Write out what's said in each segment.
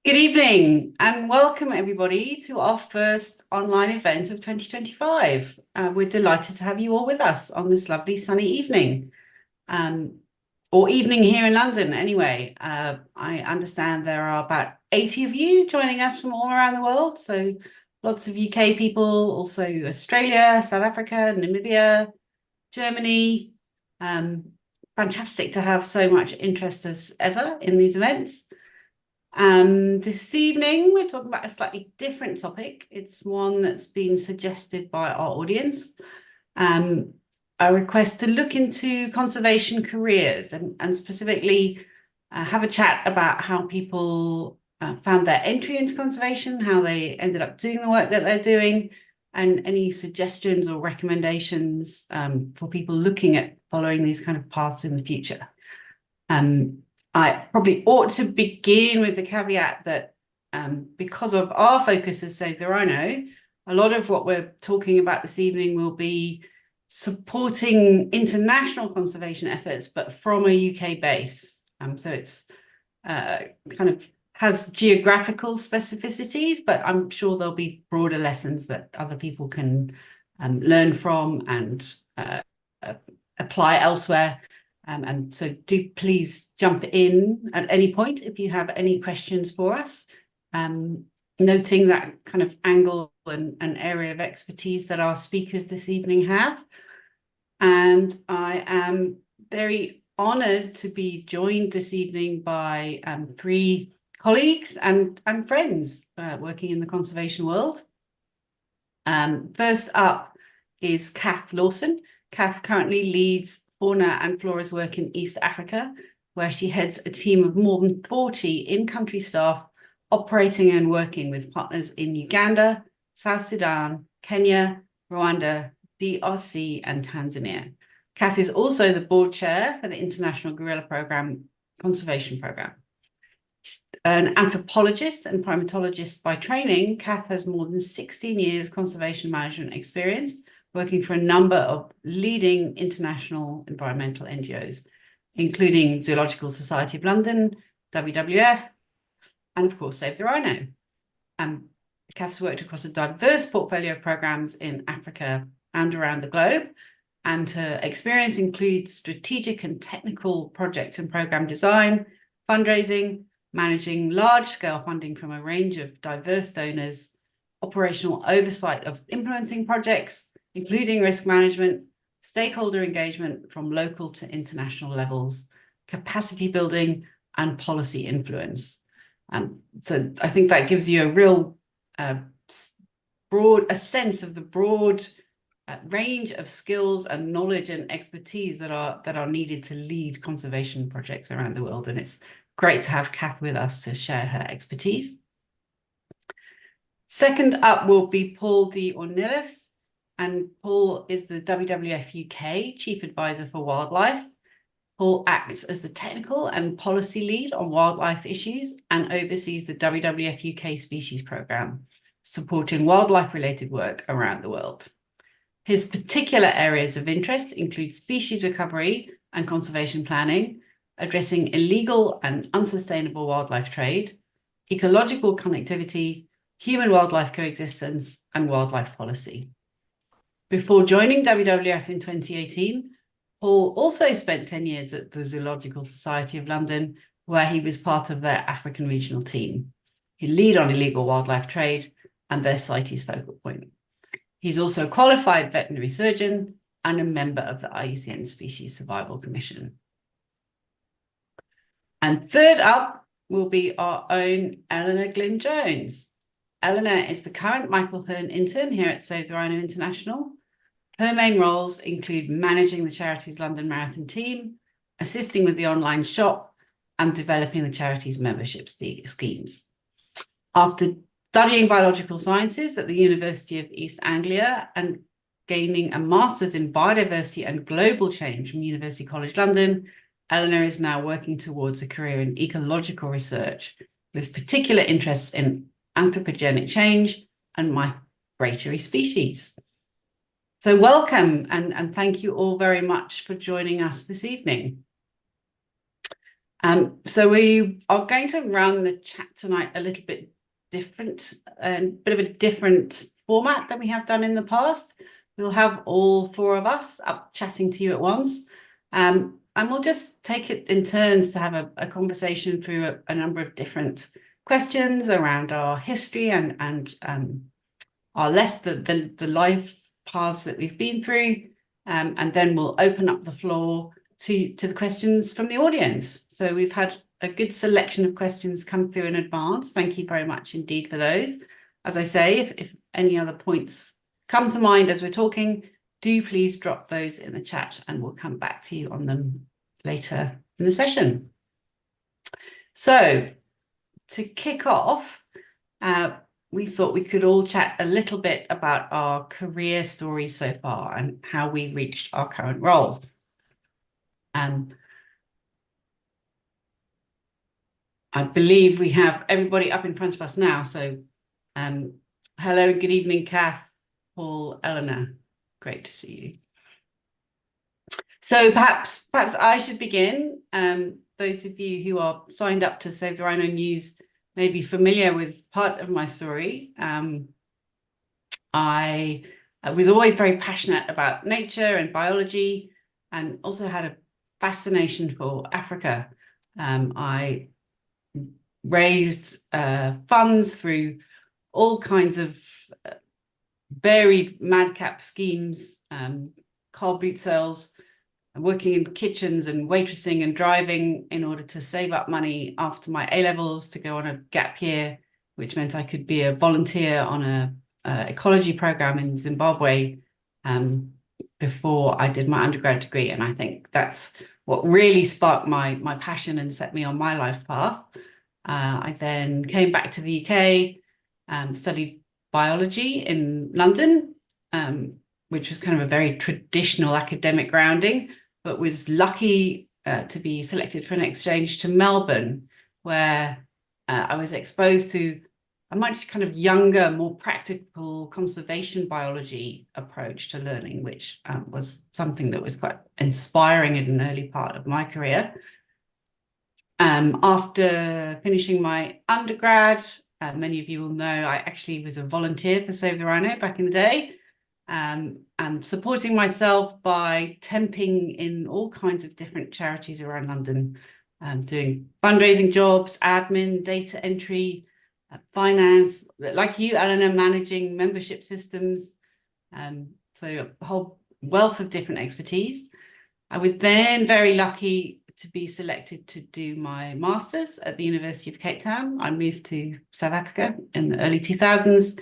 Good evening and welcome everybody to our first online event of 2025. We're delighted to have you all with us on this lovely sunny evening, um, or evening here in London anyway. I understand there are about 80 of you joining us from all around the world. So lots of UK people, also Australia, South Africa, Namibia, Germany. Um, Fantastic to have so much interest as ever in these events. This evening, we're talking about a slightly different topic. It's one that's been suggested by our audience. A request to look into conservation careers and specifically have a chat about how people found their entry into conservation, how they ended up doing the work that they're doing, and any suggestions or recommendations for people looking at following these kind of paths in the future. I probably ought to begin with the caveat that because of our focus as Save the Rhino, a lot of what we're talking about this evening will be supporting international conservation efforts, but from a UK base. So it's kind of has geographical specificities, but I'm sure there'll be broader lessons that other people can learn from and apply elsewhere. And so do please jump in at any point if you have any questions for us, noting that kind of angle and area of expertise that our speakers this evening have. And I am very honoured to be joined this evening by three colleagues and friends working in the conservation world. First up is Kath Lawson. Kath currently leads fauna and flora's work in East Africa, where she heads a team of more than 40 in-country staff operating and working with partners in Uganda, South Sudan, Kenya, Rwanda, DRC, and Tanzania. Kath is also the board chair for the International Gorilla Conservation Program. An anthropologist and primatologist by training, Kath has more than 16 years conservation management experience, working for a number of leading international environmental NGOs, including Zoological Society of London, WWF, and of course, Save the Rhino. Kath's worked across a diverse portfolio of programs in Africa and around the globe, and her experience includes strategic and technical project and program design, fundraising, managing large-scale funding from a range of diverse donors, operational oversight of implementing projects, including risk management, stakeholder engagement from local to international levels, capacity building, and policy influence. So I think that gives you a real broad sense of the broad range of skills and knowledge and expertise that are needed to lead conservation projects around the world. And it's great to have Kath with us to share her expertise. Second up will be Paul D. Ornelas. And Paul is the WWF UK Chief Advisor for Wildlife. Paul acts as the technical and policy lead on wildlife issues and oversees the WWF UK Species Programme, supporting wildlife-related work around the world. His particular areas of interest include species recovery and conservation planning, addressing illegal and unsustainable wildlife trade, ecological connectivity, human-wildlife coexistence, and wildlife policy. Before joining WWF in 2018, Paul also spent 10 years at the Zoological Society of London, where he was part of their African regional team. He lead on illegal wildlife trade and their CITES focal point. He's also a qualified veterinary surgeon and a member of the IUCN Species Survival Commission. And third up will be our own Eleanor Glyn Jones. Eleanor is the current Michael Hearn intern here at Save the Rhino International. Her main roles include managing the charity's London Marathon team, assisting with the online shop, and developing the charity's membership schemes. After studying biological sciences at the University of East Anglia and gaining a master's in biodiversity and global change from University College London, Eleanor is now working towards a career in ecological research with particular interests in anthropogenic change and migratory species. So welcome and thank you all very much for joining us this evening. So we are going to run the chat tonight a little bit different, and bit of a different format than we have done in the past. We'll have all four of us up chatting to you at once, and we'll just take it in turns to have a conversation through a number of different questions around our history and our the life paths that we've been through, and then we'll open up the floor to the questions from the audience. So we've had a good selection of questions come through in advance. Thank you very much indeed for those. As I say, if any other points come to mind as we're talking, do please drop those in the chat and we'll come back to you on them later in the session. So to kick off, we thought we could all chat a little bit about our career stories so far and how we reached our current roles. I believe we have everybody up in front of us now. So hello and good evening, Kath, Paul, Eleanor. Great to see you. So perhaps I should begin. Those of you who are signed up to Save the Rhino News may be familiar with part of my story. I was always very passionate about nature and biology, and also had a fascination for Africa. I raised funds through all kinds of varied madcap schemes, car boot sales, working in kitchens and waitressing and driving in order to save up money after my A-levels to go on a gap year, which meant I could be a volunteer on a ecology program in Zimbabwe before I did my undergrad degree. And I think that's what really sparked my passion and set me on my life path. I then came back to the UK, studied biology in London, which was kind of a very traditional academic grounding, but was lucky to be selected for an exchange to Melbourne, where I was exposed to a much kind of younger, more practical conservation biology approach to learning, which was something that was quite inspiring in an early part of my career. After finishing my undergrad, many of you will know I actually was a volunteer for Save the Rhino back in the day, and supporting myself by temping in all kinds of different charities around London, doing fundraising jobs, admin, data entry, finance, like you, Eleanor, managing membership systems. So a whole wealth of different expertise. I was then very lucky to be selected to do my master's at the University of Cape Town. I moved to South Africa in the early 2000s.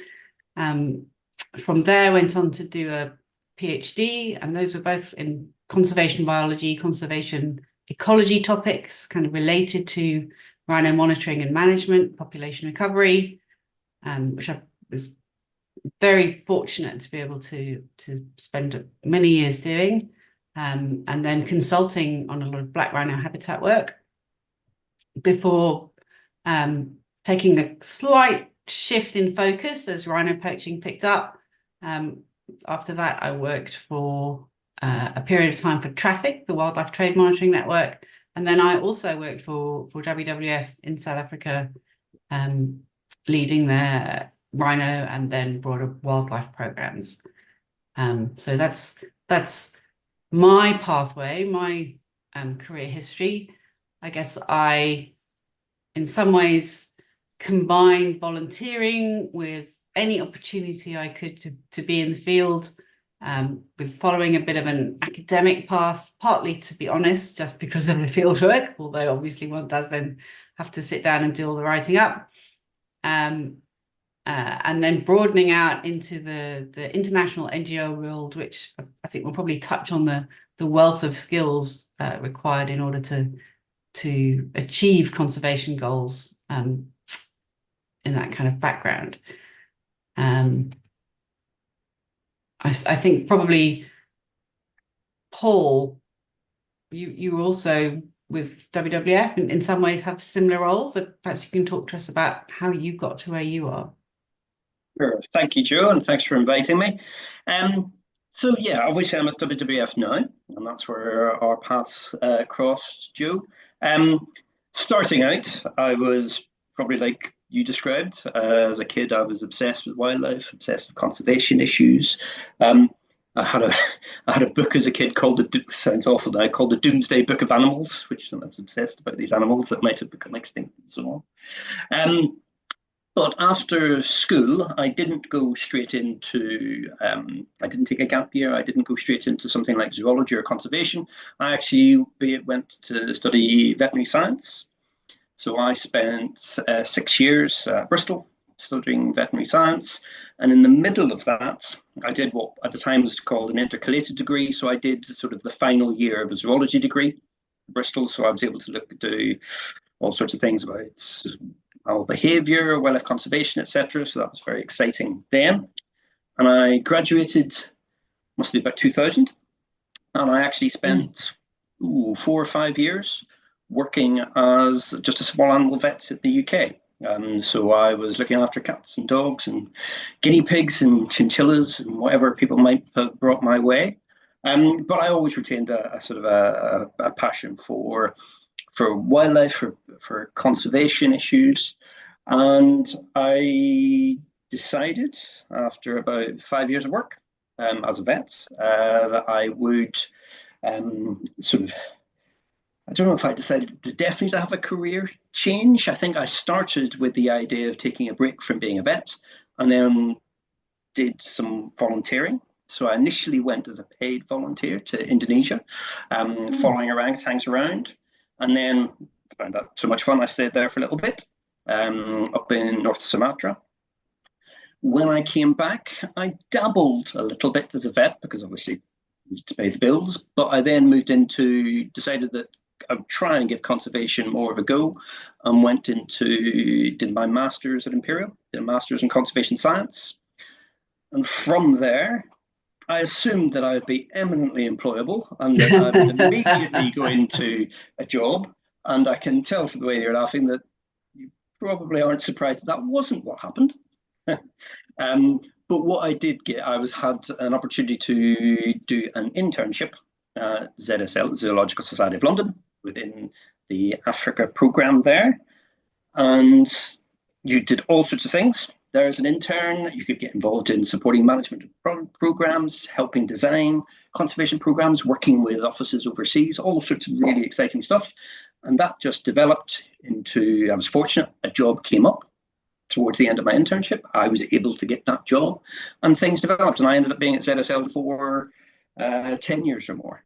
From there, went on to do a PhD, and those were both in conservation biology, conservation ecology topics, kind of related to rhino monitoring and management, population recovery, which I was very fortunate to be able to spend many years doing. And then consulting on a lot of black rhino habitat work before taking a slight shift in focus as rhino poaching picked up. After that, I worked for a period of time for Traffic, the Wildlife Trade Monitoring Network. And then I also worked for WWF in South Africa, leading their rhino and then broader wildlife programs. So that's my pathway, my career history. I guess I, in some ways, combined volunteering with any opportunity I could to be in the field, with following a bit of an academic path, partly, to be honest, just because of the field work, although obviously one does then have to sit down and do all the writing up. And then broadening out into the international NGO world, which I think will probably touch on the wealth of skills required in order to achieve conservation goals in that kind of background. I think probably, Paul, you also with WWF in some ways have similar roles. So perhaps you can talk to us about how you got to where you are. Sure. Thank you, Joe, and thanks for inviting me. So yeah, obviously I'm at WWF now, and that's where our paths crossed, Joe. Starting out, I was probably like you described. As a kid, I was obsessed with wildlife, obsessed with conservation issues. Um, I had a I had a book as a kid called sounds awful now, called the Doomsday Book of Animals, which I was obsessed about these animals that might have become extinct and so on. But after school, I didn't go straight into, I didn't take a gap year. I didn't go straight into something like zoology or conservation. I actually went to study veterinary science. So I spent 6 years at Bristol studying veterinary science. And in the middle of that, I did what at the time was called an intercalated degree. So I did sort of the final year of a zoology degree at Bristol. So I was able to do all sorts of things about animal behavior, wildlife conservation, etc. So that was very exciting then. And I graduated, must be about 2000. And I actually spent 4 or 5 years working as just a small animal vet in the UK. So I was looking after cats and dogs and guinea pigs and chinchillas and whatever people might have brought my way. But I always retained a sort of a passion for wildlife, for conservation issues. And I decided after about 5 years of work as a vet that I would sort of, I don't know if I decided to definitely to have a career change. I think I started with the idea of taking a break from being a vet and then did some volunteering. So I initially went as a paid volunteer to Indonesia, following orangutans around. And then found that so much fun, I stayed there for a little bit up in North Sumatra. When I came back, I dabbled a little bit as a vet because obviously I need to pay the bills. But I then decided that I would try and give conservation more of a go and did my master's at Imperial, did a master's in conservation science. And from there, I assumed that I would be eminently employable and that I would immediately go into a job. And I can tell from the way you're laughing that you probably aren't surprised that that wasn't what happened. But what I did get, had an opportunity to do an internship at ZSL, Zoological Society of London, within the Africa program there. And you did all sorts of things. There as an intern, you could get involved in supporting management programs, helping design conservation programs, working with offices overseas, all sorts of really exciting stuff. And that just developed into, I was fortunate, a job came up towards the end of my internship. I was able to get that job and things developed. And I ended up being at ZSL for 10 years or more,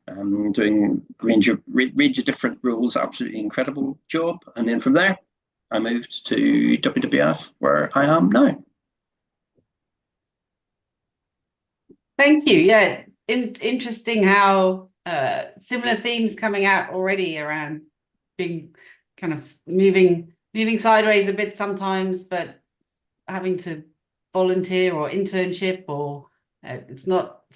doing a range of different roles, absolutely incredible job. And then from there, I moved to WWF, where I am now. Thank you. Yeah, interesting how similar themes coming out already around being kind of moving sideways a bit sometimes, but having to volunteer or internship, or it's not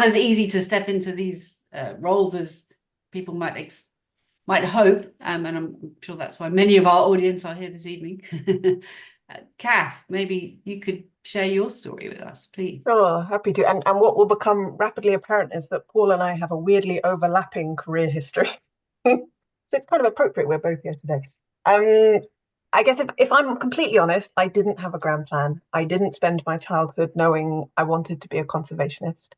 as easy to step into these roles as people might hope, and I'm sure that's why many of our audience are here this evening. Kath, maybe you could share your story with us, please. Sure, happy to. And what will become rapidly apparent is that Paul and I have a weirdly overlapping career history. So it's kind of appropriate we're both here today. I guess if I'm completely honest, I didn't have a grand plan. I didn't spend my childhood knowing I wanted to be a conservationist.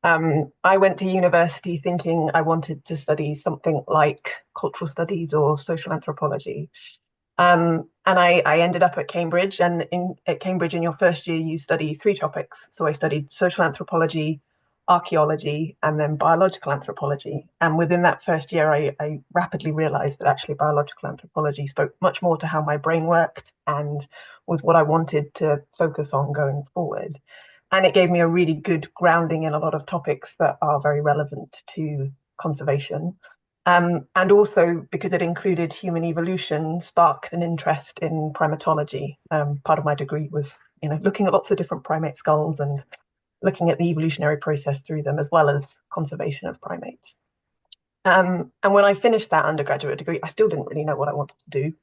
I went to university thinking I wanted to study something like cultural studies or social anthropology. And I ended up at Cambridge, and at Cambridge in your first year, you study 3 topics. So I studied social anthropology, archaeology, and then biological anthropology. And within that first year, I rapidly realized that actually biological anthropology spoke much more to how my brain worked and was what I wanted to focus on going forward. And it gave me a really good grounding in a lot of topics that are very relevant to conservation. And also, because it included human evolution, sparked an interest in primatology. Part of my degree was, looking at lots of different primate skulls and looking at the evolutionary process through them, as well as conservation of primates. And when I finished that undergraduate degree, I still didn't really know what I wanted to do.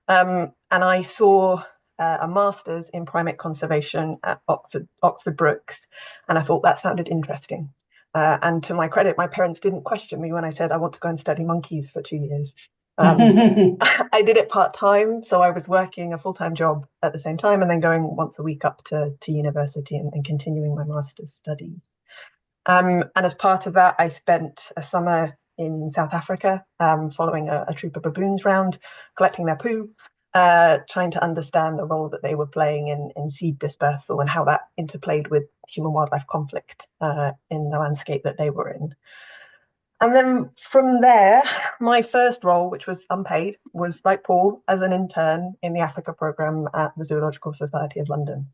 And I saw a master's in primate conservation at Oxford Brookes, and I thought that sounded interesting. And to my credit, my parents didn't question me when I said I want to go and study monkeys for 2 years. I did it part-time, so I was working a full-time job at the same time and then going once a week up to university and continuing my master's studies. And as part of that, I spent a summer in South Africa, following a troop of baboons round, collecting their poo, trying to understand the role that they were playing in seed dispersal and how that interplayed with human-wildlife conflict in the landscape that they were in. And then from there, my first role, which was unpaid, was like Paul, as an intern in the Africa programme at the Zoological Society of London.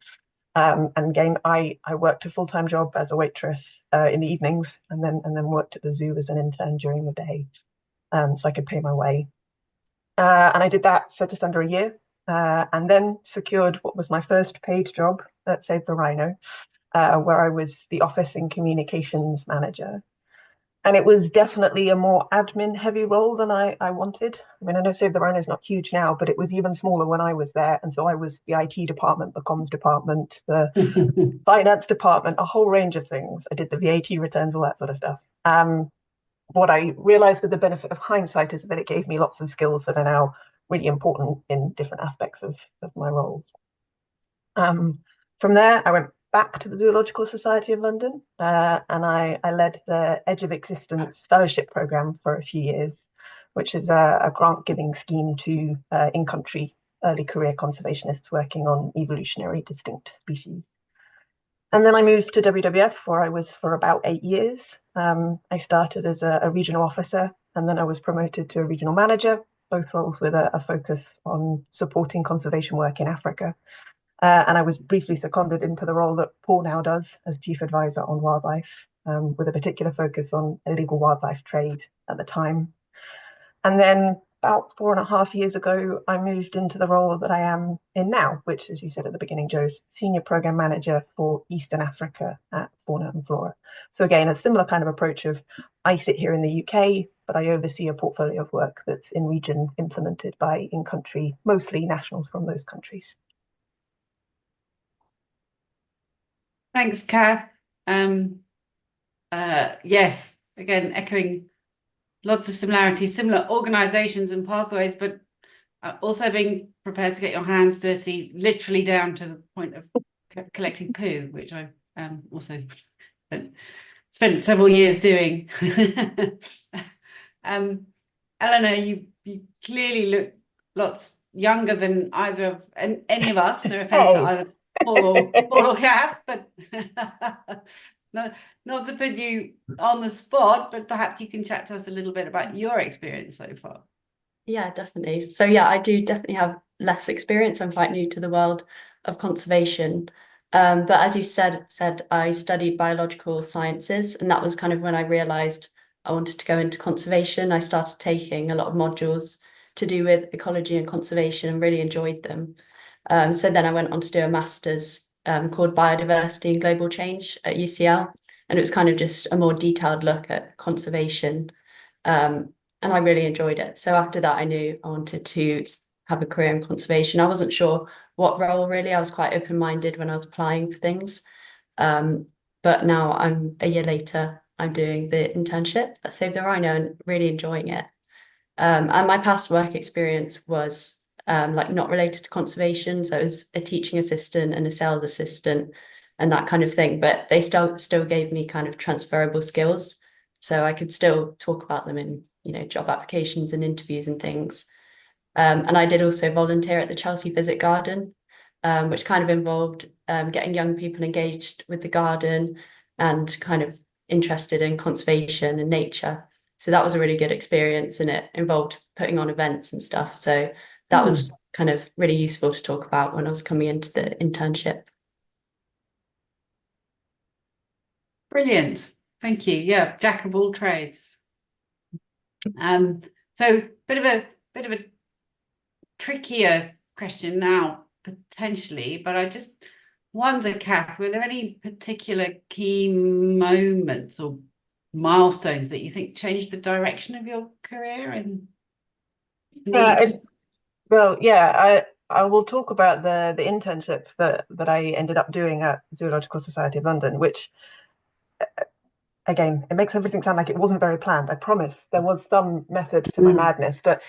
And again, I worked a full-time job as a waitress in the evenings, and then worked at the zoo as an intern during the day, so I could pay my way. And I did that for just under a year, and then secured what was my first paid job at Save the Rhino, where I was the office and communications manager. And it was definitely a more admin heavy role than I wanted. I mean, I know Save the Rhino is not huge now, but it was even smaller when I was there. And so I was the IT department, the comms department, the finance department, a whole range of things. I did the VAT returns, all that sort of stuff. What I realized with the benefit of hindsight is that it gave me lots of skills that are now really important in different aspects of my roles. From there, I went back to the Zoological Society of London, and I led the Edge of Existence Fellowship Programme for a few years, which is a grant-giving scheme to in-country early career conservationists working on evolutionary distinct species. And then I moved to WWF, where I was for about 8 years. I started as a regional officer, and then I was promoted to a regional manager, both roles with a focus on supporting conservation work in Africa. And I was briefly seconded into the role that Paul now does as Chief Advisor on Wildlife, with a particular focus on illegal wildlife trade at the time. And then about 4.5 years ago, I moved into the role that I am in now, which, as you said at the beginning, Jo, is Senior Programme Manager for Eastern Africa at Fauna and Flora. So again, a similar kind of approach of I sit here in the UK, but I oversee a portfolio of work that's in region implemented by in-country, mostly nationals from those countries. Thanks, Kath. Yes, again, echoing lots of similarities, similar organizations and pathways, but also being prepared to get your hands dirty, literally down to the point of collecting poo, which I also spent several years doing. Eleanor, you clearly look lots younger than either of any of us. No offense to either Paul or Kath, but not to put you on the spot, but perhaps you can chat to us a little bit about your experience so far. Yeah, definitely. So yeah, I do definitely have less experience. I'm quite new to the world of conservation. But as you said, I studied biological sciences, and that was kind of when I realized I wanted to go into conservation. I started taking a lot of modules to do with ecology and conservation and really enjoyed them. So then I went on to do a master's called Biodiversity and Global Change at UCL. And it was kind of just a more detailed look at conservation. And I really enjoyed it. So after that, I knew I wanted to have a career in conservation. I wasn't sure what role really. I was quite open-minded when I was applying for things. But now a year later, I'm doing the internship at Save the Rhino and really enjoying it. And my past work experience was like not related to conservation. So I was a teaching assistant and a sales assistant and that kind of thing, but they still gave me kind of transferable skills. So I could still talk about them in, job applications and interviews and things. And I did also volunteer at the Chelsea Physic Garden, which kind of involved getting young people engaged with the garden and kind of interested in conservation and nature. So that was a really good experience, and it involved putting on events and stuff. So that was kind of really useful to talk about when I was coming into the internship. Brilliant. Thank you. Yeah, jack of all trades. So bit of a trickier question now, potentially, but I just wonder, Kath, were there any particular key moments or milestones that you think changed the direction of your career? I will talk about the internship that I ended up doing at Zoological Society of London, which, again, it makes everything sound like it wasn't very planned. I promise there was some method to my madness, but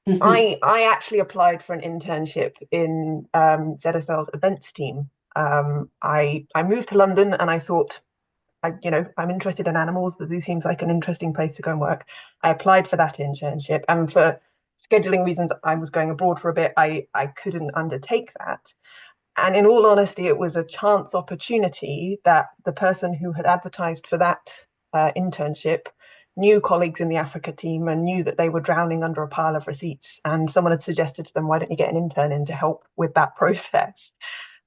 I actually applied for an internship in ZSL's events team. I moved to London and I thought, I'm interested in animals. The zoo seems like an interesting place to go and work. I applied for that internship, and for scheduling reasons, I was going abroad for a bit. I couldn't undertake that. And in all honesty, it was a chance opportunity that the person who had advertised for that internship knew colleagues in the Africa team and knew that they were drowning under a pile of receipts. And someone had suggested to them, why don't you get an intern in to help with that process?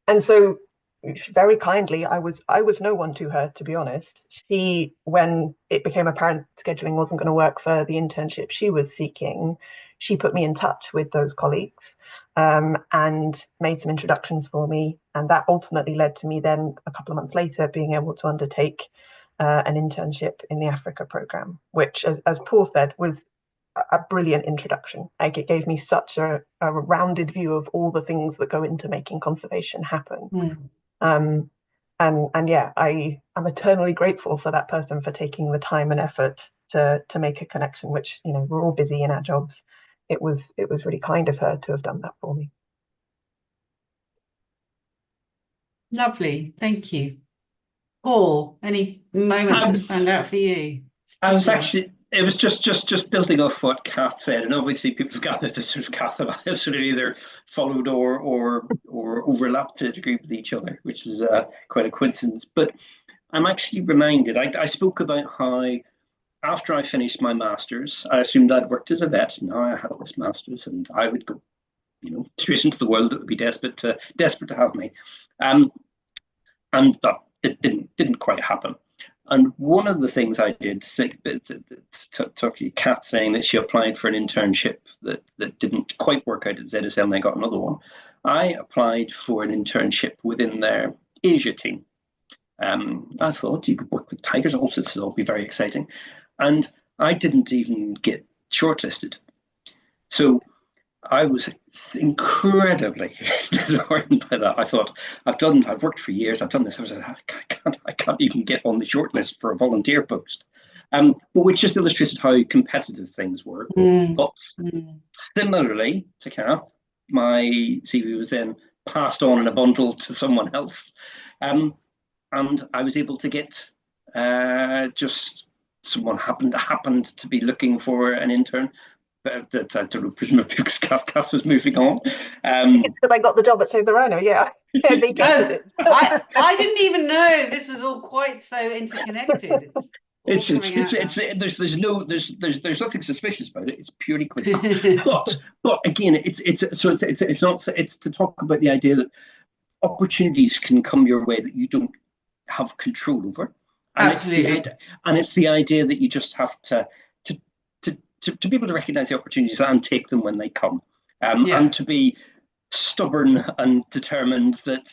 And so very kindly, I was no one to her, to be honest. She, when it became apparent scheduling wasn't going to work for the internship she was seeking, she put me in touch with those colleagues and made some introductions for me. And that ultimately led to me then, a couple of months later, being able to undertake an internship in the Africa program, which, as Paul said, was a brilliant introduction. Like, it gave me such a rounded view of all the things that go into making conservation happen. And yeah, I'm eternally grateful for that person for taking the time and effort to make a connection, which, we're all busy in our jobs. It was really kind of her to have done that for me. Lovely, thank you. Paul, any moments that stand out for you? It was just building off what Kath said, and obviously people have gathered that sort of Kath and I have sort of either followed or overlapped to a degree with each other, which is quite a coincidence. But I'm actually reminded, I spoke about how after I finished my master's, I assumed I'd worked as a vet. Now I had this master's, and I would go, straight into the world that would be desperate to have me, and that it didn't quite happen. And one of the things I did, Kath saying that she applied for an internship that didn't quite work out at ZSL, and they got another one. I applied for an internship within their Asia team. I thought you could work with tigers also, this will be very exciting. And I didn't even get shortlisted. So I was incredibly disheartened by that. I thought, I've worked for years, I've done this. I can't even get on the shortlist for a volunteer post. But which just illustrated how competitive things were. But similarly to Kath, my CV was then passed on in a bundle to someone else. And I was able to get just someone happened to be looking for an intern. That I don't know, presumably because Kath was moving on. It's because I got the job at Save the Rhino, yeah. I didn't even know this was all quite so interconnected. There's nothing suspicious about it. It's purely coincidental. but again, it's to talk about the idea that opportunities can come your way that you don't have control over. And absolutely. It's the idea that you just have to be able to recognize the opportunities and take them when they come, and to be stubborn and determined that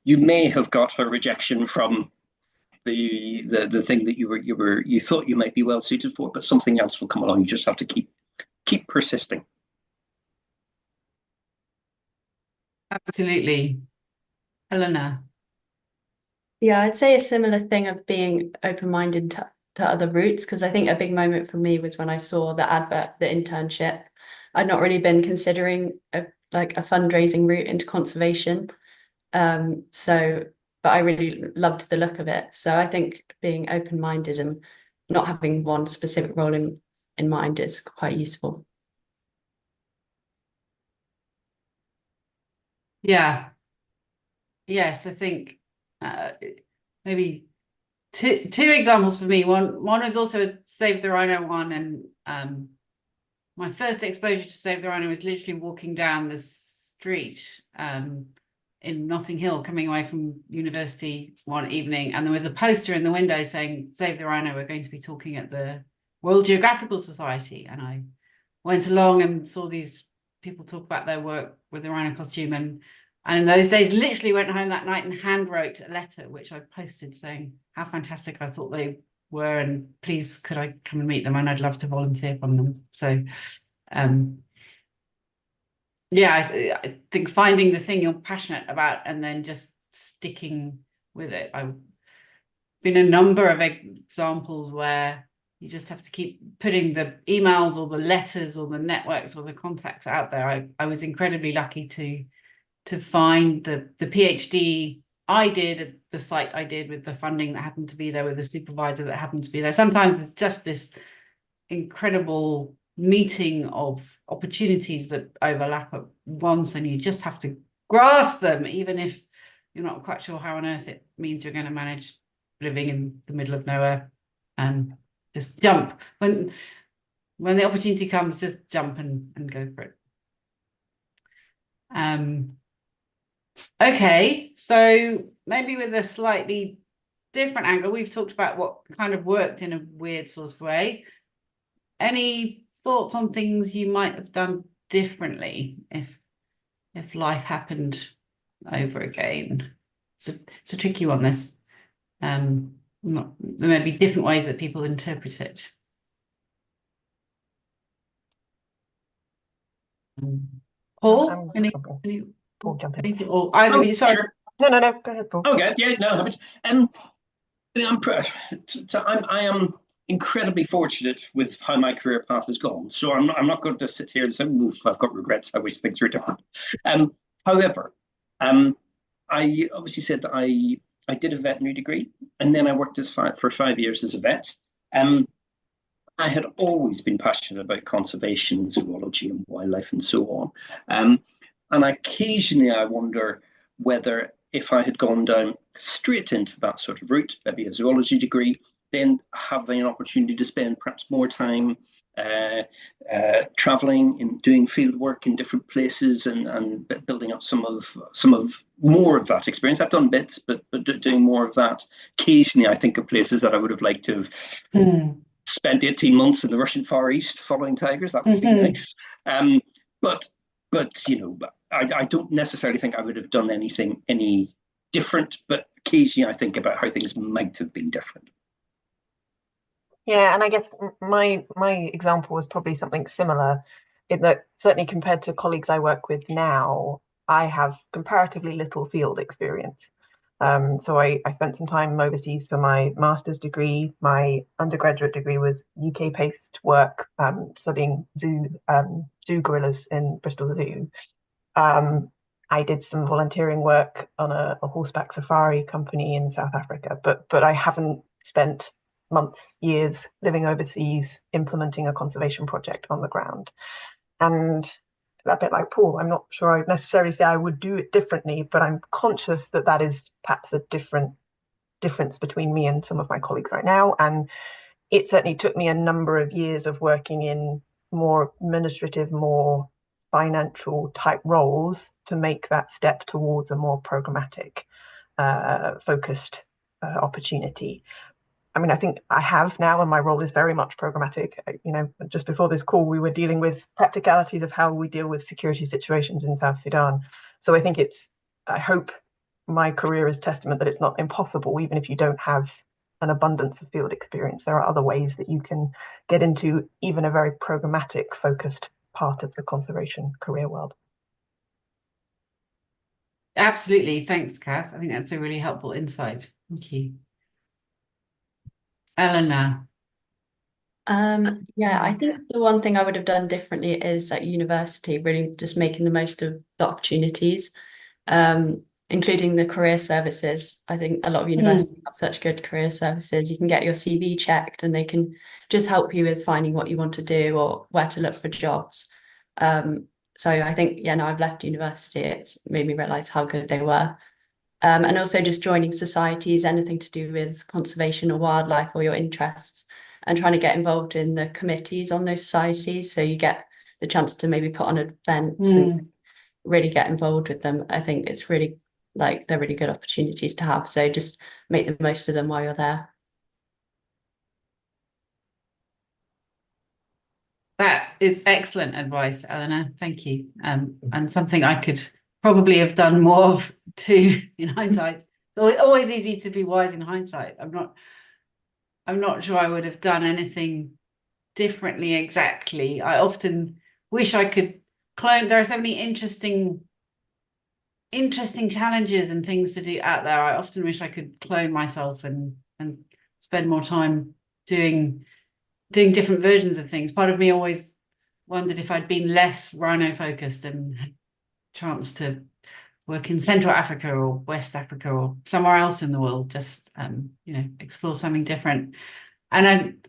you may have got a rejection from the thing that you thought you might be well suited for, but something else will come along. You just have to keep persisting. Absolutely. Helena. Yeah, I'd say a similar thing of being open-minded to other routes, because I think a big moment for me was when I saw the advert, the internship. I'd not really been considering a fundraising route into conservation, but I really loved the look of it. So I think being open-minded and not having one specific role in mind is quite useful. Yeah. Yes, I think maybe two examples for me. One was also Save the Rhino one, and my first exposure to Save the Rhino was literally walking down the street in Notting Hill, coming away from university one evening, and there was a poster in the window saying, Save the Rhino, we're going to be talking at the World Geographical Society. And I went along and saw these people talk about their work with the rhino costume, and in those days literally went home that night and hand wrote a letter which I posted saying how fantastic I thought they were, and please could I come and meet them, and I'd love to volunteer from them. So yeah, I think finding the thing you're passionate about and then just sticking with it. I've been a number of examples where you just have to keep putting the emails or the letters or the networks or the contacts out there. I was incredibly lucky to find the PhD I did at the site I did, with the funding that happened to be there, with the supervisor that happened to be there. Sometimes it's just this incredible meeting of opportunities that overlap at once, and you just have to grasp them, even if you're not quite sure how on earth it means you're going to manage living in the middle of nowhere. And just jump when the opportunity comes, just jump and go for it. Okay, so maybe with a slightly different angle, we've talked about what kind of worked in a weird sort of way. Any thoughts on things you might have done differently if life happened over again? It's a tricky one, this. There may be different ways that people interpret it. Paul, Paul, jump in. anything, or either of you? Sorry. Sure. No, go ahead, Paul. Okay, yeah, no, I am incredibly fortunate with how my career path has gone. So I'm not going to sit here and say, "Oof, I've got regrets. I wish things were different." However, I obviously said that I did a veterinary degree, and then I worked for 5 years as a vet. I had always been passionate about conservation, zoology, and wildlife, and so on. And occasionally I wonder whether, if I had gone down straight into that sort of route, maybe a zoology degree, then having an opportunity to spend perhaps more time traveling and doing field work in different places, and building up some of more of that experience. I've done bits, but doing more of that. Occasionally I think of places that I would have liked to have spent 18 months in the Russian Far East following tigers. That would be nice. But I don't necessarily think I would have done anything any different, but occasionally I think about how things might have been different. Yeah, and I guess my example was probably something similar, in that certainly compared to colleagues I work with now, I have comparatively little field experience. So I spent some time overseas for my master's degree. My undergraduate degree was UK-based work, studying zoo gorillas in Bristol Zoo. I did some volunteering work on a horseback safari company in South Africa, but I haven't spent months, years living overseas, implementing a conservation project on the ground. And a bit like Paul, I'm not sure I'd necessarily say I would do it differently, but I'm conscious that that is perhaps a difference between me and some of my colleagues right now. And it certainly took me a number of years of working in more administrative, more financial type roles to make that step towards a more programmatic, focused opportunity. I mean, I think I have now, and my role is very much programmatic. Just before this call, we were dealing with practicalities of how we deal with security situations in South Sudan. So I hope my career is testament that it's not impossible, even if you don't have an abundance of field experience. There are other ways that you can get into even a very programmatic focused part of the conservation career world. Absolutely. Thanks, Kath. I think that's a really helpful insight. Thank you. Eleanor. Yeah, I think the one thing I would have done differently is at university, really just making the most of the opportunities, including the career services. I think a lot of universities have such good career services. You can get your CV checked and they can just help you with finding what you want to do or where to look for jobs. So I think, I've left university. It's made me realize how good they were. And also just joining societies, anything to do with conservation or wildlife or your interests, and trying to get involved in the committees on those societies. So you get the chance to maybe put on events and really get involved with them. I think it's really they're really good opportunities to have. So just make the most of them while you're there. That is excellent advice, Eleanor. Thank you. And something I could probably have done more of too in hindsight. So it's always easy to be wise in hindsight. I'm not sure I would have done anything differently exactly. I often wish I could clone. There are so many interesting challenges and things to do out there. I often wish I could clone myself and spend more time doing doing different versions of things. Part of me always wondered if I'd been less rhino focused and had a chance to work in Central Africa or West Africa or somewhere else in the world, just explore something different. And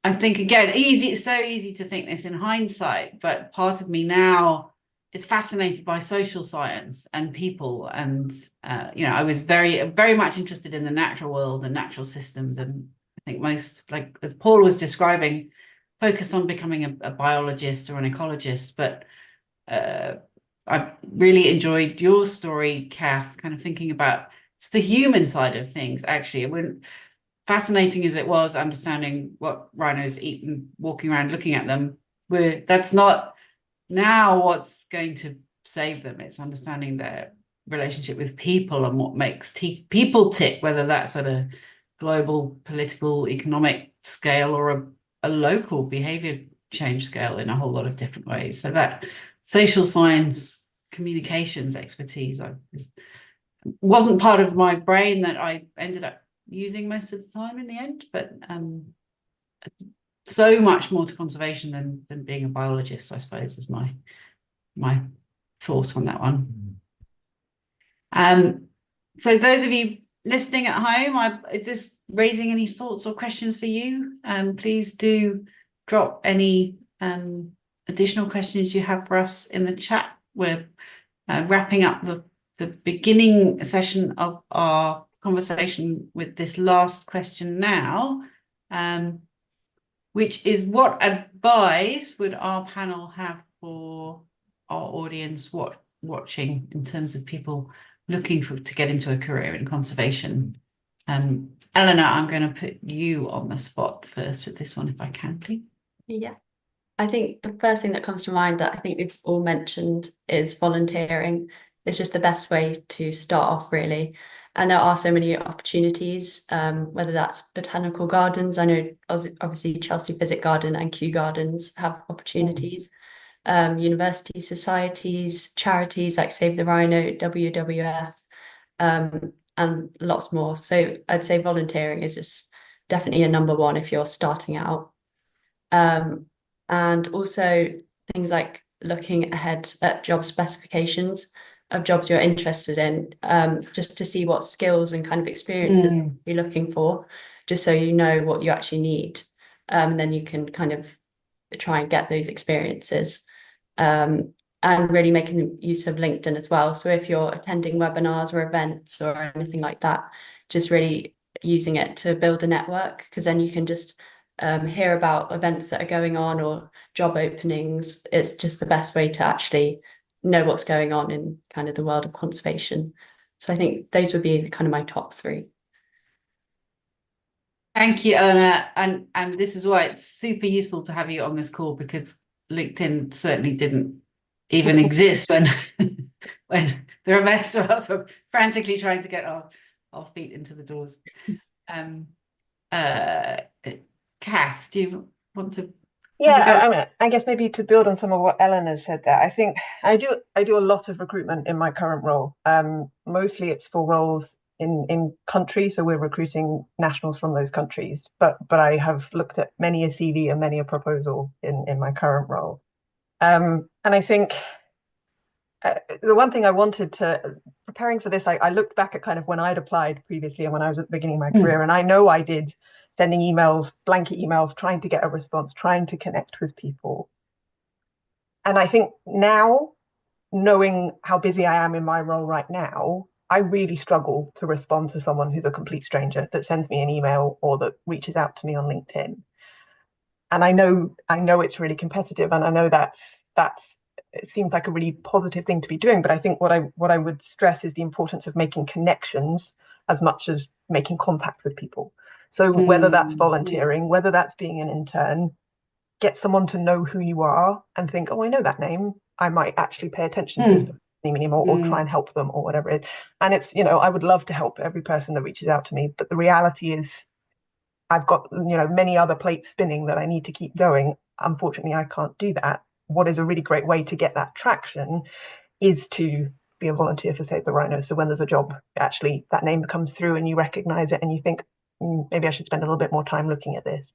I think, again, it's so easy to think this in hindsight, but part of me now is fascinated by social science and people. And, I was very, very much interested in the natural world and natural systems. And I think most, like as Paul was describing, focused on becoming a biologist or an ecologist. But I really enjoyed your story, Kath, kind of thinking about it's the human side of things, actually. Fascinating as it was understanding what rhinos eat and walking around looking at them, that's not now what's going to save them. It's understanding their relationship with people and what makes people tick, whether that's at a global political economic scale or a local behavior change scale in a whole lot of different ways. So that social science communications expertise wasn't part of my brain that I ended up using most of the time in the end, but so much more to conservation than being a biologist, I suppose, is my thought on that one. So those of you listening at home, is this raising any thoughts or questions for you? Please do drop any additional questions you have for us in the chat. We're wrapping up the beginning session of our conversation with this last question now, which is, what advice would our panel have for our audience watching in terms of people looking to get into a career in conservation? Eleanor, I'm going to put you on the spot first with this one, if I can, please. Yeah, I think the first thing that comes to mind that I think we've all mentioned is volunteering. It's just the best way to start off, really. And there are so many opportunities, whether that's botanical gardens. I know obviously Chelsea Physic Garden and Kew Gardens have opportunities. University societies, charities like Save the Rhino, WWF, and lots more. So I'd say volunteering is just definitely a number one if you're starting out. And also things like looking ahead at job specifications of jobs you're interested in, just to see what skills and kind of experiences you're looking for, just so you know what you actually need. And then you can kind of try and get those experiences. And really making use of LinkedIn as well. So if you're attending webinars or events or anything like that, just really using it to build a network, because then you can just hear about events that are going on or job openings. It's just the best way to actually know what's going on in kind of the world of conservation. So I think those would be kind of my top three. Thank you, Eleanor. And this is why it's super useful to have you on this call, because LinkedIn certainly didn't even exist when the rest of us were frantically trying to get our feet into the doors. Kath, do you want to? Yeah, I guess maybe to build on some of what Eleanor said there, I think I do a lot of recruitment in my current role. Mostly it's for roles in country, so we're recruiting nationals from those countries. But I have looked at many a CV and many a proposal in my current role. And I think the one thing I wanted to, preparing for this, I looked back at kind of when I'd applied previously and when I was at the beginning of my career, and I know I did sending emails, blanket emails, trying to get a response, trying to connect with people. And I think now, knowing how busy I am in my role right now, I really struggle to respond to someone who's a complete stranger that sends me an email or that reaches out to me on LinkedIn. And I know it's really competitive, and I know that's it seems like a really positive thing to be doing. But I think what I would stress is the importance of making connections as much as making contact with people. So whether that's volunteering, whether that's being an intern, get someone to know who you are and think, oh, I know that name. I might actually pay attention to this name anymore, or try and help them, or whatever it is. And it's, I would love to help every person that reaches out to me. But the reality is I've got, many other plates spinning that I need to keep going. Unfortunately, I can't do that. What is a really great way to get that traction is to be a volunteer for Save the Rhino. So when there's a job, actually that name comes through and you recognize it and you think, maybe I should spend a little bit more time looking at this.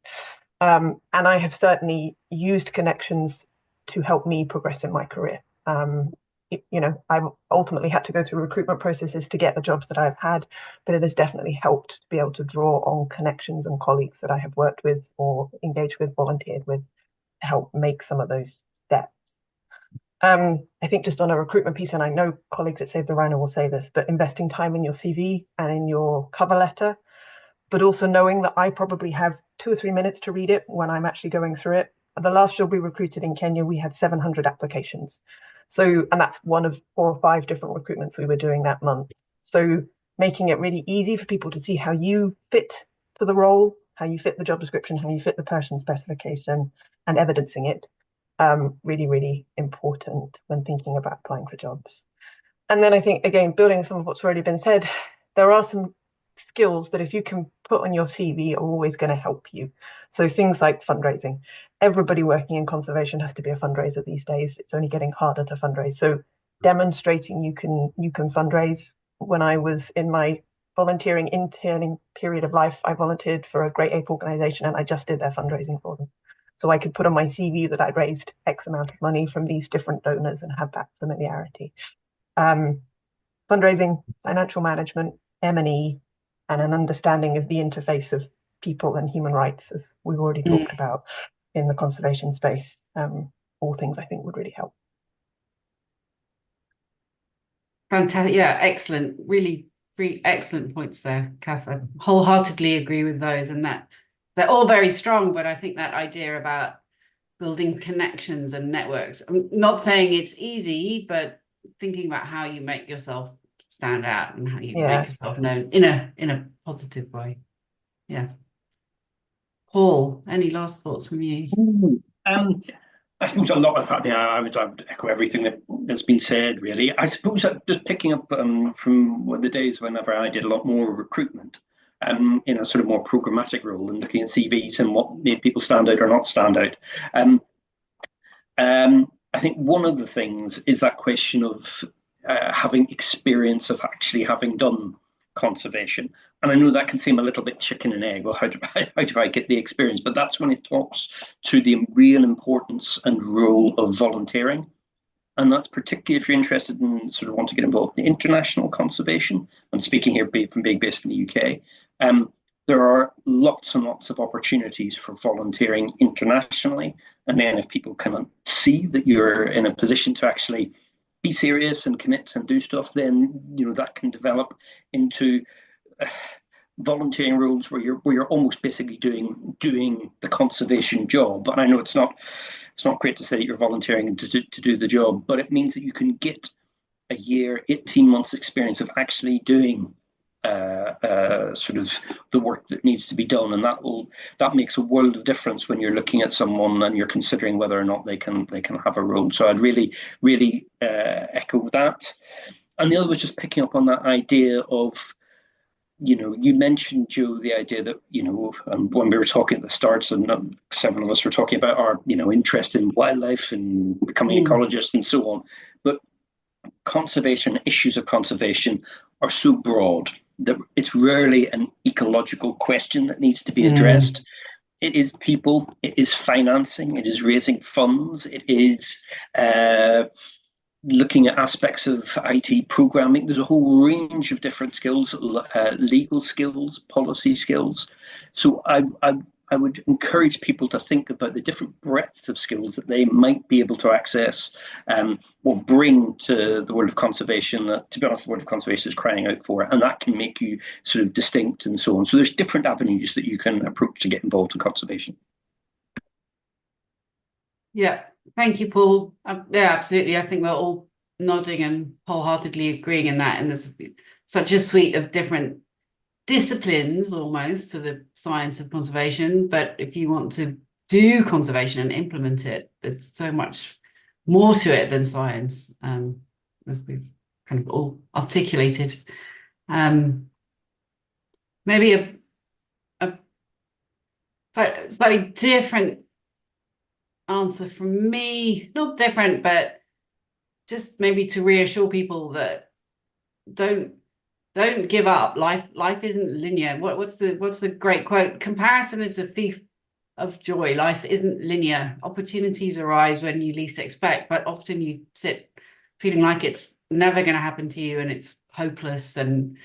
And I have certainly used connections to help me progress in my career. I've ultimately had to go through recruitment processes to get the jobs that I've had, but it has definitely helped to be able to draw on connections and colleagues that I have worked with or engaged with, volunteered with, to help make some of those steps. I think just on a recruitment piece, and I know colleagues at Save the Rhino will say this, but investing time in your CV and in your cover letter, but also knowing that I probably have 2 or 3 minutes to read it when I'm actually going through it. The last job we recruited in Kenya, we had 700 applications. So, and that's one of 4 or 5 different recruitments we were doing that month. So making it really easy for people to see how you fit to the role, how you fit the job description, how you fit the person specification, and evidencing it. Really, really important when thinking about applying for jobs. And then I think, again, building some of what's already been said, there are some skills that if you can put on your CV are always going to help you. So things like fundraising. Everybody working in conservation has to be a fundraiser these days. It's only getting harder to fundraise. So demonstrating you can fundraise. When I was in my volunteering interning period of life, I volunteered for a Great Ape organization and I just did their fundraising for them. So I could put on my CV that I'd raised X amount of money from these different donors and have that familiarity. Fundraising, financial management, M&E, and an understanding of the interface of people and human rights, as we've already talked about in the conservation space. All things I think would really help. Fantastic. Yeah, excellent. Really, really excellent points there, Kath. I wholeheartedly agree with those, and that they're all very strong, but I think that idea about building connections and networks, I'm not saying it's easy, but thinking about how you make yourself stand out and how you make yourself known in a positive way. Yeah. Paul, any last thoughts from you? I suppose a lot of that, I would echo everything that has been said, really. I suppose just picking up from the days whenever I did a lot more recruitment in a sort of more programmatic role and looking at CVs and what made people stand out or not stand out. I think one of the things is that question of having experience of actually having done conservation. And I know that can seem a little bit chicken and egg. Well, how do I get the experience? But that's when it talks to the real importance and role of volunteering. And that's particularly if you're interested in sort of want to get involved in international conservation. I'm speaking here from being based in the UK. There are lots and lots of opportunities for volunteering internationally. And then if people can see that you're in a position to actually be serious and commit and do stuff, then that can develop into volunteering roles where you're almost basically doing the conservation job. But I know it's not great to say that you're volunteering to do the job, but it means that you can get a year, 18 months experience of actually doing sort of the work that needs to be done, and that makes a world of difference when you're looking at someone and you're considering whether or not they can have a role. So I'd really echo that. And the other was just picking up on that idea of, you mentioned, Joe, the idea that when we were talking at the start, and several of us were talking about our interest in wildlife and becoming ecologists and so on, but conservation, issues of conservation are so broad that it's rarely an ecological question that needs to be addressed. It is people, it is financing, it is raising funds, it is looking at aspects of IT programming. There's a whole range of different skills, legal skills, policy skills. So I would encourage people to think about the different breadths of skills that they might be able to access or bring to the world of conservation that, to be honest, the world of conservation is crying out for, and that can make you sort of distinct and so on. So there's different avenues that you can approach to get involved in conservation. Yeah, thank you, Paul. Yeah, absolutely. I think we're all nodding and wholeheartedly agreeing in that, and there's such a suite of different disciplines almost to the science of conservation. But if you want to do conservation and implement it, there's so much more to it than science, as we've kind of all articulated. Maybe a slightly different answer from me, not different, but just maybe to reassure people that don't don't give up. Life isn't linear. What's the great quote? Comparison is the thief of joy. Life isn't linear. Opportunities arise when you least expect, but often you sit feeling like it's never going to happen to you and it's hopeless, and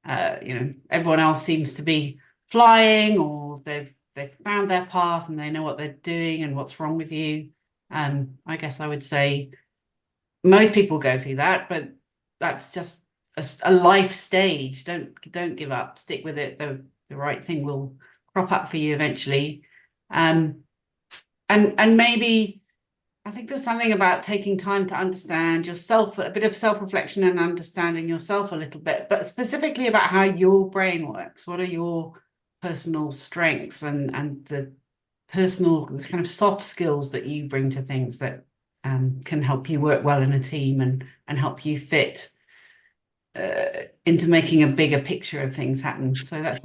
everyone else seems to be flying, or they've found their path and they know what they're doing and what's wrong with you. I guess I would say most people go through that, but that's just a life stage. Don't give up. Stick with it. The right thing will crop up for you eventually. And maybe I think there's something about taking time to understand yourself, a bit of self-reflection and understanding yourself a little bit, but specifically about how your brain works. What are your personal strengths and the personal, this kind of soft skills that you bring to things that can help you work well in a team and help you fit into making a bigger picture of things happen. So that's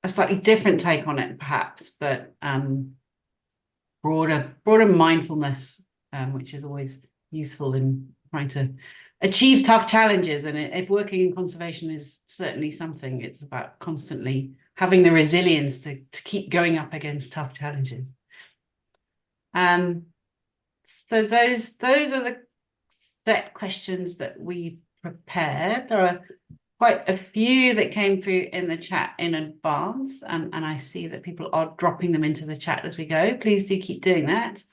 a slightly different take on it, perhaps, but broader mindfulness, which is always useful in trying to achieve tough challenges. And if working in conservation is certainly something, it's about constantly having the resilience to keep going up against tough challenges. So those are the set questions that we prepared. There are quite a few that came through in the chat in advance, and I see that people are dropping them into the chat as we go. Please do keep doing that.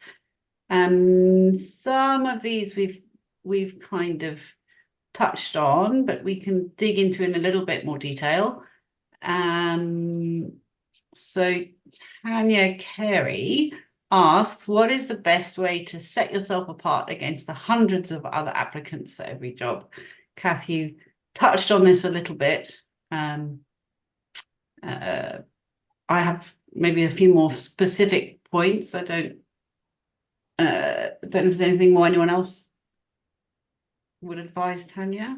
Some of these we've kind of touched on, but we can dig into in a little bit more detail. So Tanya Carey asks, what is the best way to set yourself apart against the hundreds of other applicants for every job? Kath, you touched on this a little bit. I have maybe a few more specific points. I don't know if there's anything more anyone else would advise, Tanya.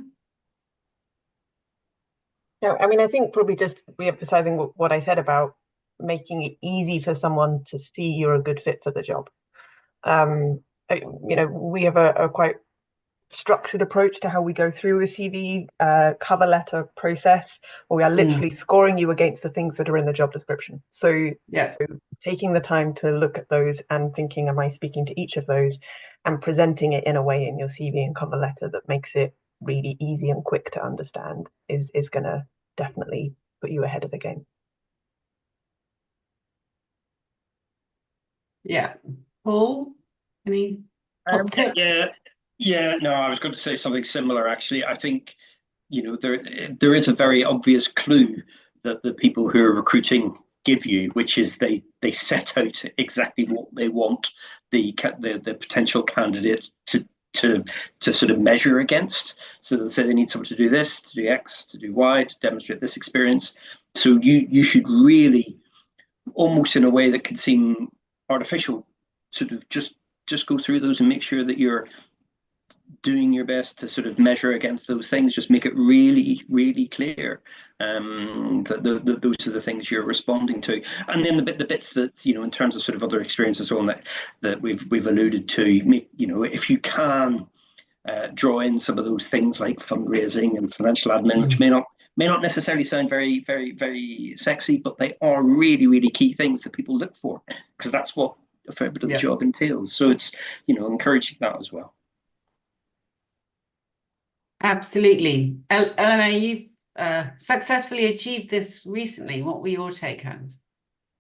No, I mean, I think probably just re-emphasizing what I said about making it easy for someone to see you're a good fit for the job. We have a quite structured approach to how we go through a CV cover letter process, where we are literally scoring you against the things that are in the job description. So taking the time to look at those and thinking, am I speaking to each of those, and presenting it in a way in your CV and cover letter that makes it really easy and quick to understand is going to definitely put you ahead of the game. Yeah. Paul, any top tips? No, I was going to say something similar, actually. I think, there is a very obvious clue that the people who are recruiting give you, which is they set out exactly what they want the potential candidates to sort of measure against. So they'll say they need someone to do this, to do X, to do Y, to demonstrate this experience. So you should really, almost in a way that can seem artificial, sort of just go through those and make sure that you're doing your best to sort of measure against those things. Just make it really, really clear that those are the things you're responding to. And then the bits that, in terms of sort of other experiences on that we've alluded to, make, if you can draw in some of those things like fundraising and financial admin, which may not necessarily sound very, very, very sexy, but they are really, really key things that people look for, because that's what a fair bit of the job entails. So it's, encouraging that as well. Absolutely. Eleanor, you successfully achieved this recently. What were your take homes?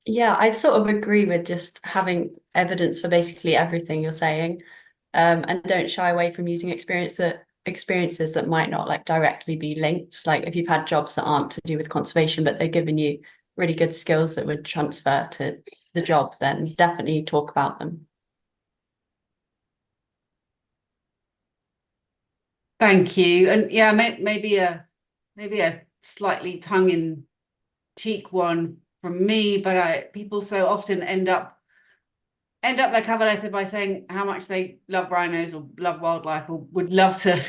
Yeah, I'd sort of agree with just having evidence for basically everything you're saying, and don't shy away from using experiences that might not like directly be linked. Like if you've had jobs that aren't to do with conservation, but they're giving you really good skills that would transfer to the job, then definitely talk about them. Thank you. And yeah, maybe a slightly tongue-in-cheek one from me, but people so often end up their cover letter by saying how much they love rhinos or love wildlife or would love to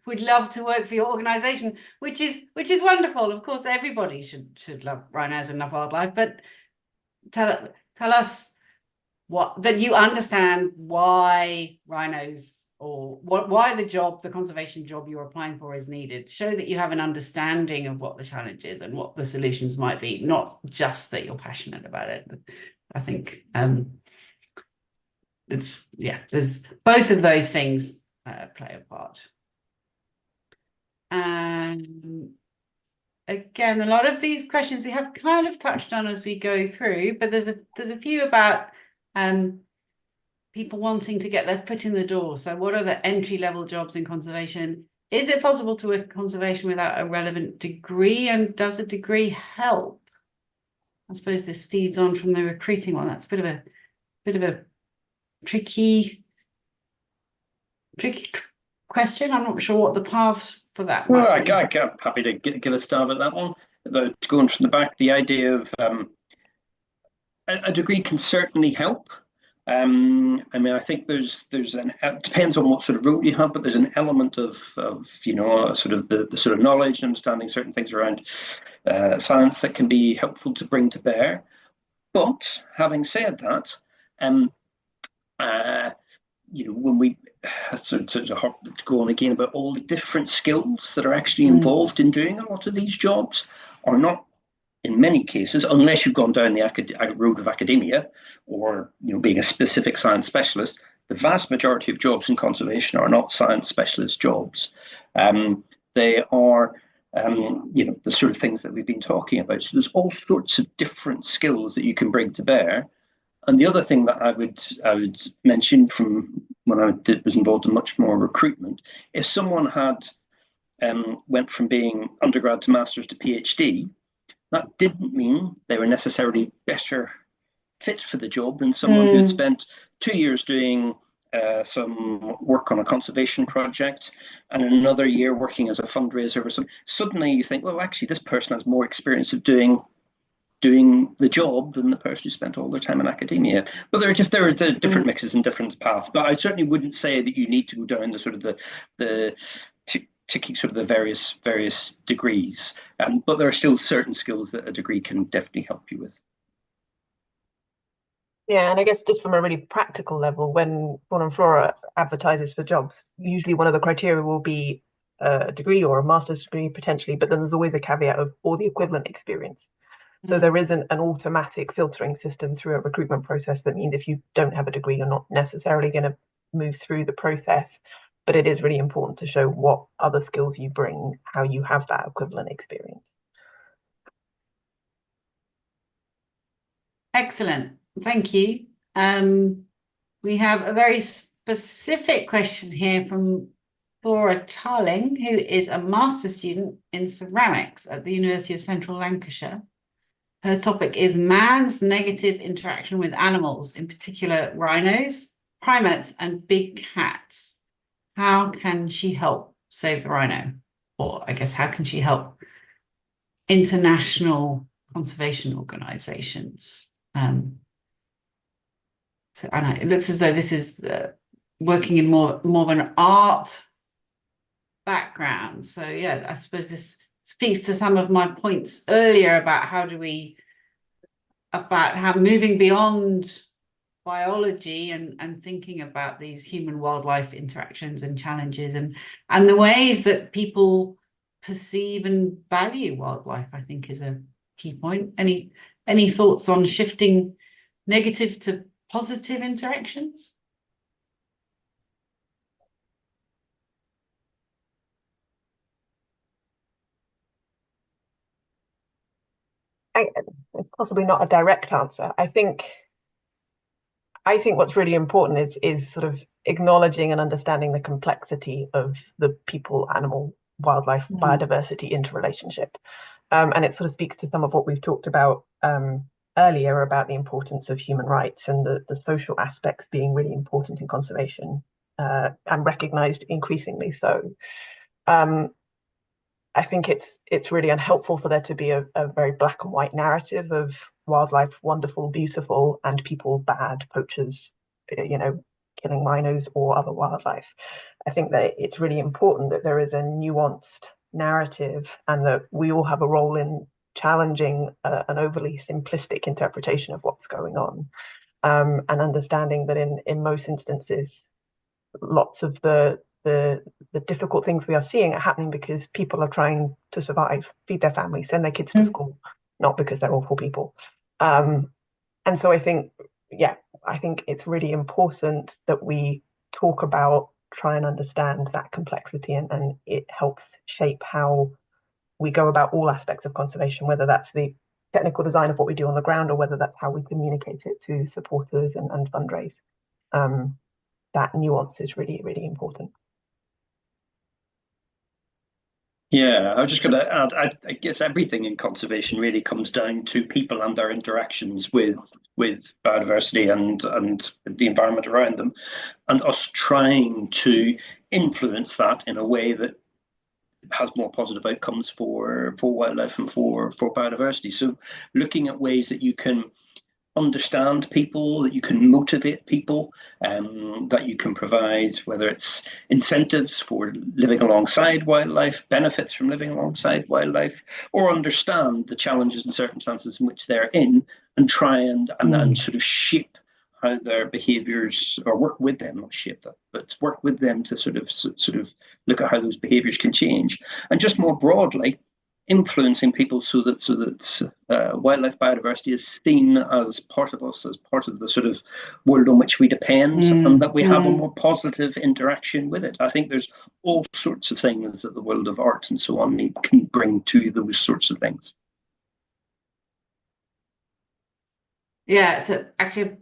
work for your organization, which is wonderful. Of course, everybody should love rhinos and love wildlife, but tell us that you understand why rhinos or why the conservation job you're applying for is needed. Show that you have an understanding of what the challenge is and what the solutions might be, not just that you're passionate about it. I think there's both of those things play a part. And again, a lot of these questions we have kind of touched on as we go through, but there's a few about people wanting to get their foot in the door. So what are the entry-level jobs in conservation? Is it possible to work in conservation without a relevant degree? And does a degree help? I suppose this feeds on from the recruiting one. That's a bit of a tricky question. I'm not sure what the paths for that Well, might be. I'm happy to give a stab at that one. Going from the back, the idea of a degree can certainly help. I mean, I think it depends on what sort of route you have, but there's an element of sort of the sort of knowledge and understanding certain things around science that can be helpful to bring to bear. But having said that, when we sort of go on again about all the different skills that are actually involved in doing a lot of these jobs are not, in many cases, unless you've gone down the road of academia or being a specific science specialist, the vast majority of jobs in conservation are not science specialist jobs. They are the sort of things that we've been talking about. So there's all sorts of different skills that you can bring to bear. And the other thing that I would mention from when I was involved in much more recruitment, if someone had went from being undergrad to master's to PhD, that didn't mean they were necessarily better fit for the job than someone who had spent 2 years doing some work on a conservation project and another year working as a fundraiser or something. Suddenly you think, well, actually, this person has more experience of doing the job than the person who spent all their time in academia. But there are different mixes and different paths. But I certainly wouldn't say that you need to go down the sort of the ticking sort of the various degrees. But there are still certain skills that a degree can definitely help you with. Yeah, and I guess just from a really practical level, when Fauna and Flora advertises for jobs, usually one of the criteria will be a degree or a master's degree potentially, but then there's always a caveat of or the equivalent experience. So there isn't an automatic filtering system through a recruitment process that means if you don't have a degree, you're not necessarily going to move through the process. But it is really important to show what other skills you bring, how you have that equivalent experience. Excellent. Thank you. We have a very specific question here from Flora Tarling, who is a master's student in ceramics at the University of Central Lancashire. Her topic is man's negative interaction with animals, in particular rhinos, primates, and big cats. How can she help save the rhino? Or I guess, how can she help international conservation organizations? And it looks as though this is working in more of an art background. So yeah, I suppose this speaks to some of my points earlier about how moving beyond biology and thinking about these human wildlife interactions and challenges and the ways that people perceive and value wildlife, I think, is a key point. Any thoughts on shifting negative to positive interactions? Possibly not a direct answer. I think what's really important is sort of acknowledging and understanding the complexity of the people, animal, wildlife, biodiversity interrelationship. And it sort of speaks to some of what we've talked about earlier about the importance of human rights and the social aspects being really important in conservation and recognized increasingly so. I think it's really unhelpful for there to be a very black and white narrative of wildlife wonderful, beautiful, and people bad, poachers, killing rhinos or other wildlife. I think that it's really important that there is a nuanced narrative and that we all have a role in challenging an overly simplistic interpretation of what's going on, and understanding that in most instances lots of the difficult things we are seeing are happening because people are trying to survive, feed their families, send their kids to school, not because they're awful people. And so I think, yeah, I think it's really important that we talk about, try and understand that complexity, and it helps shape how we go about all aspects of conservation, whether that's the technical design of what we do on the ground or whether that's how we communicate it to supporters and fundraise. That nuance is really, really important. Yeah, I was just going to add, I guess everything in conservation really comes down to people and their interactions with biodiversity and the environment around them, and us trying to influence that in a way that has more positive outcomes for wildlife and for biodiversity. So looking at ways that you can understand people, that you can motivate people, that you can provide, whether it's incentives for living alongside wildlife, benefits from living alongside wildlife, or understand the challenges and circumstances in which they're in, and try and sort of shape how their behaviours, or work with them, not shape them, but work with them to sort of look at how those behaviours can change. And just more broadly, influencing people so that wildlife biodiversity is seen as part of us, as part of the sort of world on which we depend, and that we have a more positive interaction with it. I think there's all sorts of things that the world of art and so on can bring to those sorts of things. Yeah, it's actually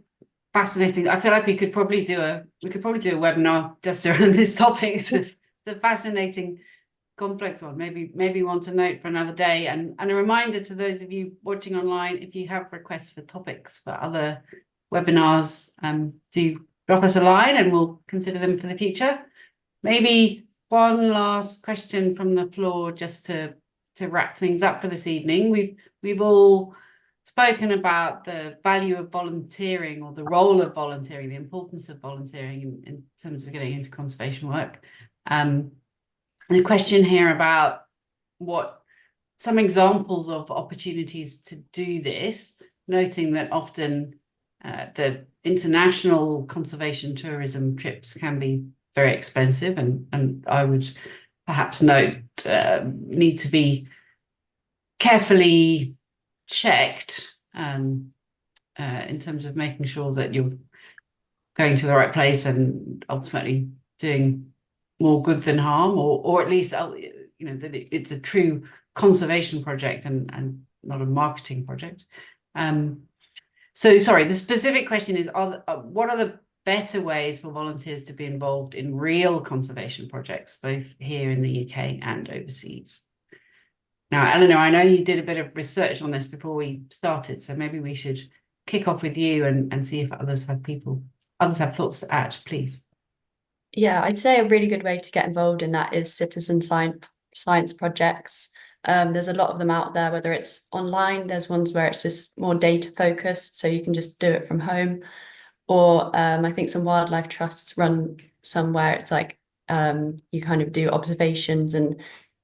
fascinating. I feel like we could probably do a webinar just around this topic. It's a fascinating, complex one. Maybe one to note for another day. And a reminder to those of you watching online, if you have requests for topics for other webinars, do drop us a line and we'll consider them for the future. Maybe one last question from the floor just to wrap things up for this evening. We've all spoken about the value of volunteering, or the role of volunteering, the importance of volunteering in terms of getting into conservation work. The question here about what some examples of opportunities to do this, noting that often the international conservation tourism trips can be very expensive, and I would perhaps note need to be carefully checked in terms of making sure that you're going to the right place and ultimately doing more good than harm, or at least that it's a true conservation project and not a marketing project. So sorry, the specific question is, what are the better ways for volunteers to be involved in real conservation projects, both here in the UK and overseas? Now, Eleanor, I know you did a bit of research on this before we started, so maybe we should kick off with you and see if others have thoughts to add, please. Yeah, I'd say a really good way to get involved in that is citizen science projects. There's a lot of them out there, whether it's online, there's ones where it's just more data focused, so you can just do it from home. Or I think some wildlife trusts run somewhere it's like you kind of do observations and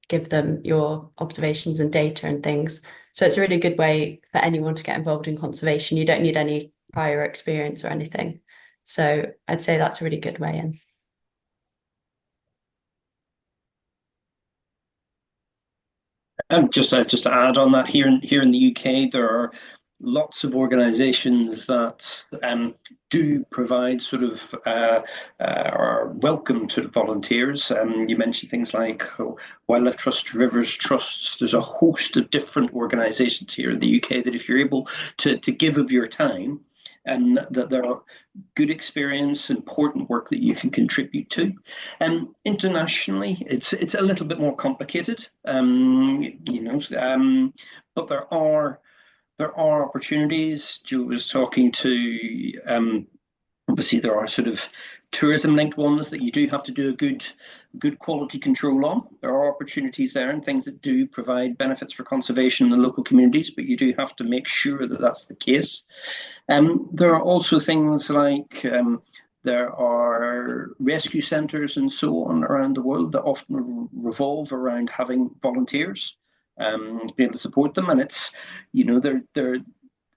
give them your observations and data and things. So it's a really good way for anyone to get involved in conservation. You don't need any prior experience or anything. So I'd say that's a really good way in. And just to add on that, here in the UK, there are lots of organisations that do provide sort of or welcome sort of volunteers. You mentioned things like Wildlife Trust, Rivers Trusts. There's a host of different organisations here in the UK that, if you're able to give of your time, and that there are good experience, important work that you can contribute to. Internationally, it's a little bit more complicated, but there are opportunities. Joe was talking to, obviously there are sort of tourism linked ones that you do have to do a good quality control on. There are opportunities there and things that do provide benefits for conservation in the local communities, but you do have to make sure that that's the case. There are also things like there are rescue centres and so on around the world that often revolve around having volunteers to be able to support them, and it's they're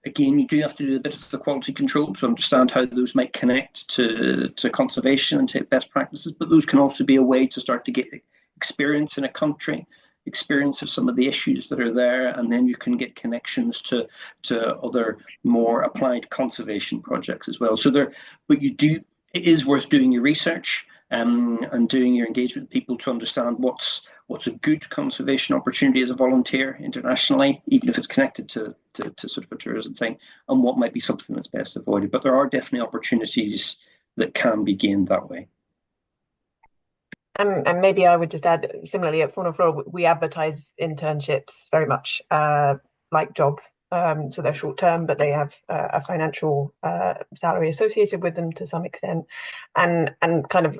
again, you do have to do a bit of the quality control to understand how those might connect to conservation and to best practices, but those can also be a way to start to get experience in a country, experience of some of the issues that are there, and then you can get connections to other more applied conservation projects as well. So but it is worth doing your research and doing your engagement with people to understand what's a good conservation opportunity as a volunteer internationally, even if it's connected to sort of a tourism thing, and what might be something that's best avoided. But there are definitely opportunities that can be gained that way. And maybe I would just add, similarly at Fauna Flora, we advertise internships very much like jobs. So they're short term, but they have a financial salary associated with them to some extent. And kind of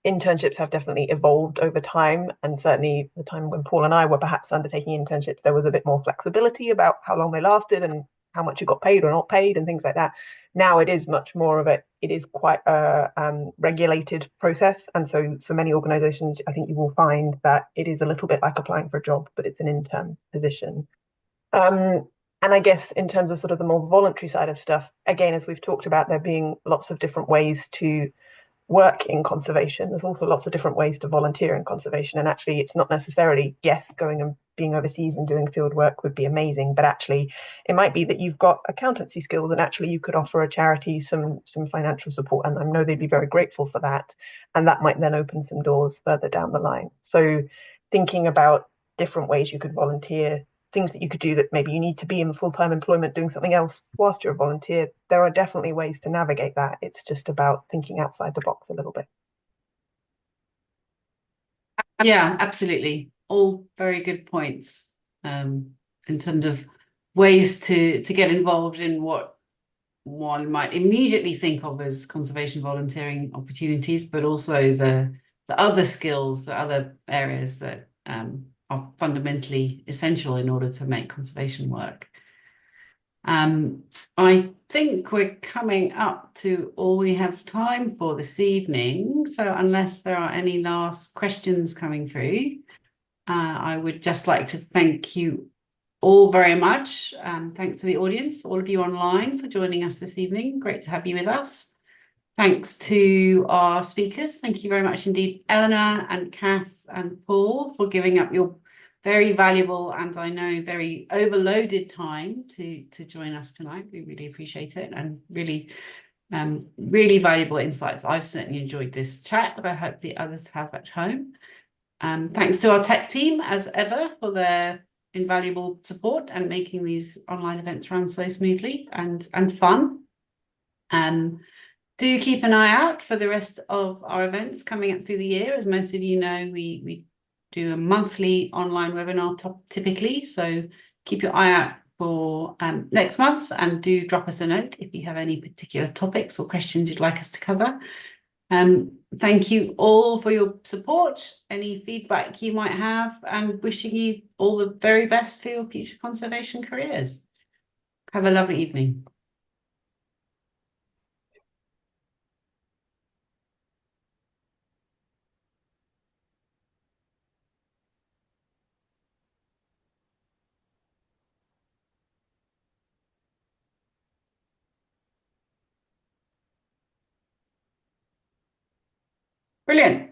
internships have definitely evolved over time. And certainly the time when Paul and I were perhaps undertaking internships, there was a bit more flexibility about how long they lasted and how much you got paid or not paid and things like that. Now it is much more of it is quite a regulated process. And so for many organizations, I think you will find that it is a little bit like applying for a job, but it's an intern position. And I guess in terms of sort of the more voluntary side of stuff, again, as we've talked about, there being lots of different ways to work in conservation. There's also lots of different ways to volunteer in conservation. And actually, it's not necessarily, yes, going and being overseas and doing field work would be amazing, but actually it might be that you've got accountancy skills and actually you could offer a charity some financial support. And I know they'd be very grateful for that. And that might then open some doors further down the line. So thinking about different ways you could volunteer, things that you could do that maybe you need to be in full-time employment doing something else whilst you're a volunteer. There are definitely ways to navigate that. It's just about thinking outside the box a little bit. Yeah, absolutely. All very good points in terms of ways to get involved in what one might immediately think of as conservation volunteering opportunities, but also the other skills, the other areas that are fundamentally essential in order to make conservation work. I think we're coming up to all we have time for this evening. So unless there are any last questions coming through, I would just like to thank you all very much. Thanks to the audience, all of you online, for joining us this evening. Great to have you with us. Thanks to our speakers. Thank you very much indeed, Eleanor and Kath and Paul, for giving up your very valuable and I know very overloaded time to join us tonight. We really appreciate it, and really valuable insights. I've certainly enjoyed this chat, but I hope the others have at home. Thanks to our tech team as ever for their invaluable support and making these online events run so smoothly and fun. Do keep an eye out for the rest of our events coming up through the year. As most of you know, we do a monthly online webinar typically, so keep your eye out for next month, and do drop us a note if you have any particular topics or questions you'd like us to cover. Thank you all for your support, any feedback you might have, and wishing you all the very best for your future conservation careers. Have a lovely evening. Brilliant.